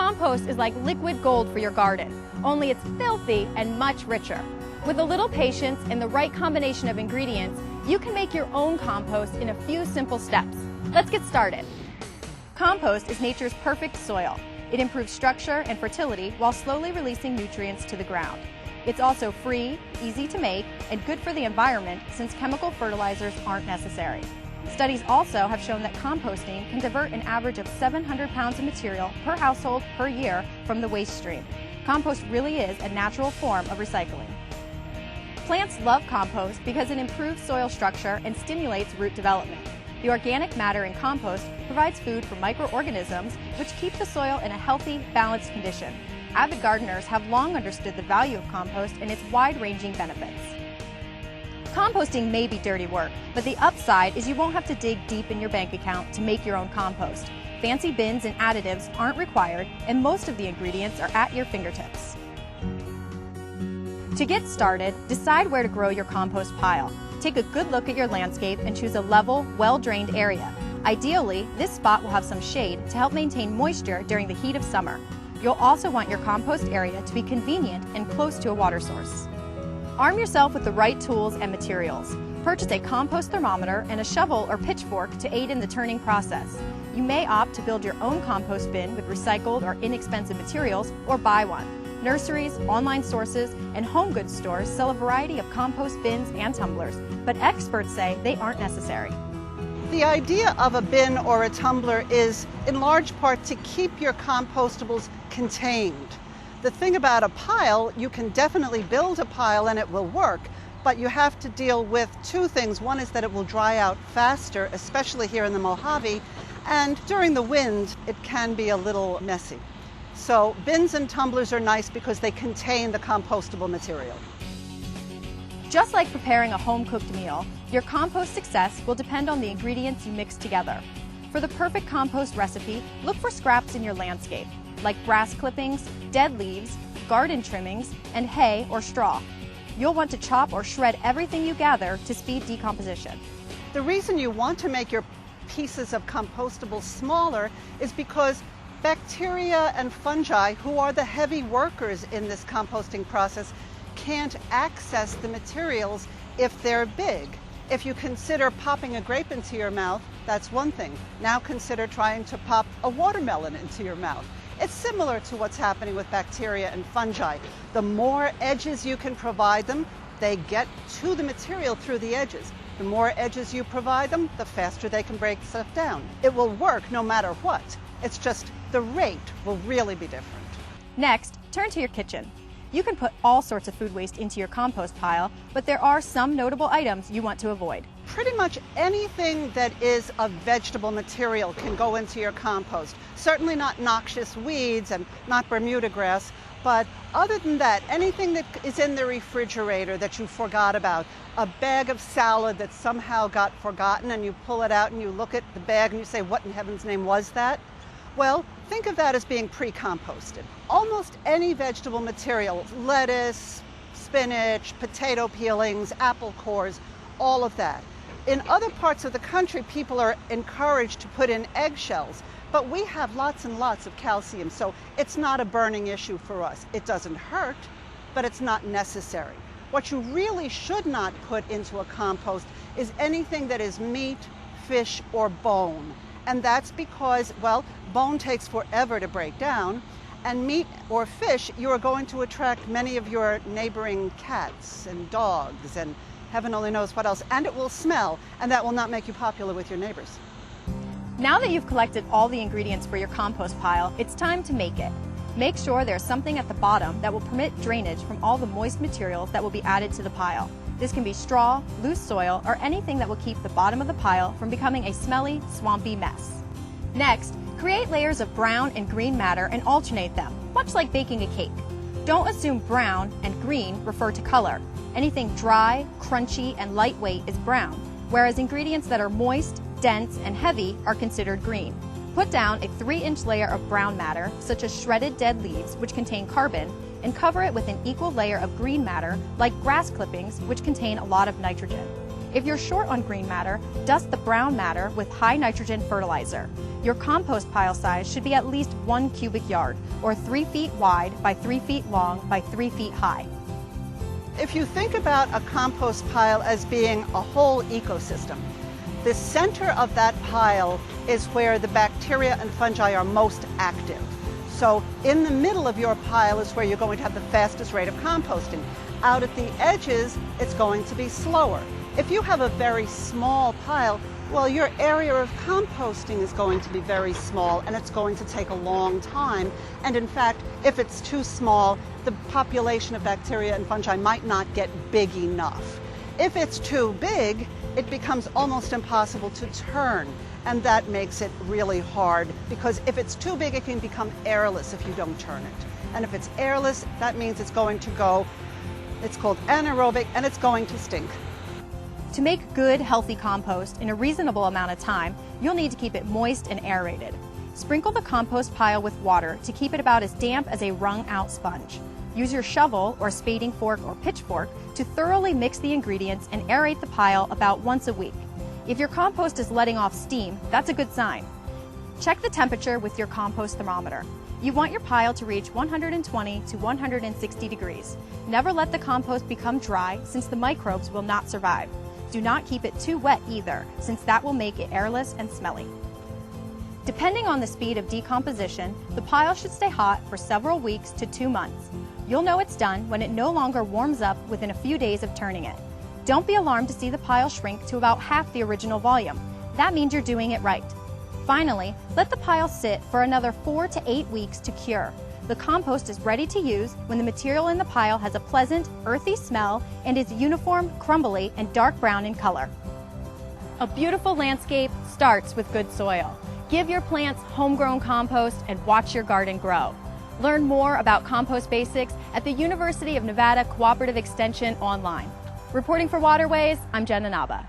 Compost is like liquid gold for your garden, only it's filthy and much richer. With a little patience and the right combination of ingredients, you can make your own compost in a few simple steps. Let's get started. Compost is nature's perfect soil. It improves structure and fertility while slowly releasing nutrients to the ground. It's also free, easy to make, and good for the environment since chemical fertilizers aren't necessary. Studies also have shown that composting can divert an average of 700 pounds of material per household per year from the waste stream. Compost really is a natural form of recycling. Plants love compost because it improves soil structure and stimulates root development. The organic matter in compost provides food for microorganisms which keep the soil in a healthy, balanced condition. Avid gardeners have long understood the value of compost and its wide-ranging benefits. Composting may be dirty work, but the upside is you won't have to dig deep in your bank account to make your own compost. Fancy bins and additives aren't required, and most of the ingredients are at your fingertips. To get started, decide where to grow your compost pile. Take a good look at your landscape and choose a level, well-drained area. Ideally, this spot will have some shade to help maintain moisture during the heat of summer. You'll also want your compost area to be convenient and close to a water source. Arm yourself with the right tools and materials. Purchase a compost thermometer and a shovel or pitchfork to aid in the turning process. You may opt to build your own compost bin with recycled or inexpensive materials or buy one. Nurseries, online sources, and home goods stores sell a variety of compost bins and tumblers, but experts say they aren't necessary. The idea of a bin or a tumbler is, in large part, to keep your compostables contained. The thing about a pile, you can definitely build a pile and it will work, but you have to deal with two things. One is that it will dry out faster, especially here in the Mojave, and during the wind, it can be a little messy. So bins and tumblers are nice because they contain the compostable material. Just like preparing a home-cooked meal, your compost success will depend on the ingredients you mix together. For the perfect compost recipe, look for scraps in your landscape, like grass clippings, dead leaves, garden trimmings, and hay or straw. You'll want to chop or shred everything you gather to speed decomposition. The reason you want to make your pieces of compostable smaller is because bacteria and fungi, who are the heavy workers in this composting process, can't access the materials if they're big. If you consider popping a grape into your mouth, that's one thing. Now consider trying to pop a watermelon into your mouth. It's similar to what's happening with bacteria and fungi. The more edges you can provide them, they get to the material through the edges. The more edges you provide them, the faster they can break stuff down. It will work no matter what. It's just the rate will really be different. Next, turn to your kitchen. You can put all sorts of food waste into your compost pile, but there are some notable items you want to avoid. Pretty much anything that is a vegetable material can go into your compost. Certainly not noxious weeds and not Bermuda grass, but other than that, anything that is in the refrigerator that you forgot about, a bag of salad that somehow got forgotten and you pull it out and you look at the bag and you say, what in heaven's name was that? Well, think of that as being pre-composted. Almost any vegetable material, lettuce, spinach, potato peelings, apple cores, all of that. In other parts of the country, people are encouraged to put in eggshells, but we have lots and lots of calcium, so it's not a burning issue for us. It doesn't hurt, but it's not necessary. What you really should not put into a compost is anything that is meat, fish, or bone. And that's because, well, bone takes forever to break down, and meat or fish, you are going to attract many of your neighboring cats and dogs and heaven only knows what else, and it will smell, and that will not make you popular with your neighbors. Now that you've collected all the ingredients for your compost pile, it's time to make it. Make sure there's something at the bottom that will permit drainage from all the moist materials that will be added to the pile. This can be straw, loose soil, or anything that will keep the bottom of the pile from becoming a smelly, swampy mess. Next, create layers of brown and green matter and alternate them, much like baking a cake. Don't assume brown and green refer to color. Anything dry, crunchy, and lightweight is brown, whereas ingredients that are moist, dense, and heavy are considered green. Put down a 3-inch layer of brown matter, such as shredded dead leaves, which contain carbon, and cover it with an equal layer of green matter, like grass clippings, which contain a lot of nitrogen. If you're short on green matter, dust the brown matter with high nitrogen fertilizer. Your compost pile size should be at least 1 cubic yard, or 3 feet wide by 3 feet long by 3 feet high. If you think about a compost pile as being a whole ecosystem, the center of that pile is where the bacteria and fungi are most active. So in the middle of your pile is where you're going to have the fastest rate of composting. Out at the edges, it's going to be slower. If you have a very small pile, well, your area of composting is going to be very small and it's going to take a long time. And in fact, if it's too small, the population of bacteria and fungi might not get big enough. If it's too big, it becomes almost impossible to turn. And that makes it really hard, because if it's too big, it can become airless if you don't turn it. And if it's airless, that means it's going to go, it's called anaerobic, and it's going to stink. To make good, healthy compost in a reasonable amount of time, you'll need to keep it moist and aerated. Sprinkle the compost pile with water to keep it about as damp as a wrung-out sponge. Use your shovel or spading fork or pitchfork to thoroughly mix the ingredients and aerate the pile about once a week. If your compost is letting off steam, that's a good sign. Check the temperature with your compost thermometer. You want your pile to reach 120 to 160 degrees. Never let the compost become dry, since the microbes will not survive. Do not keep it too wet either, since that will make it airless and smelly. Depending on the speed of decomposition, the pile should stay hot for several weeks to 2 months. You'll know it's done when it no longer warms up within a few days of turning it. Don't be alarmed to see the pile shrink to about half the original volume. That means you're doing it right. Finally, let the pile sit for another 4 to 8 weeks to cure. The compost is ready to use when the material in the pile has a pleasant, earthy smell and is uniform, crumbly, and dark brown in color. A beautiful landscape starts with good soil. Give your plants homegrown compost and watch your garden grow. Learn more about Compost Basics at the University of Nevada Cooperative Extension online. Reporting for Waterways, I'm Jenna Naba.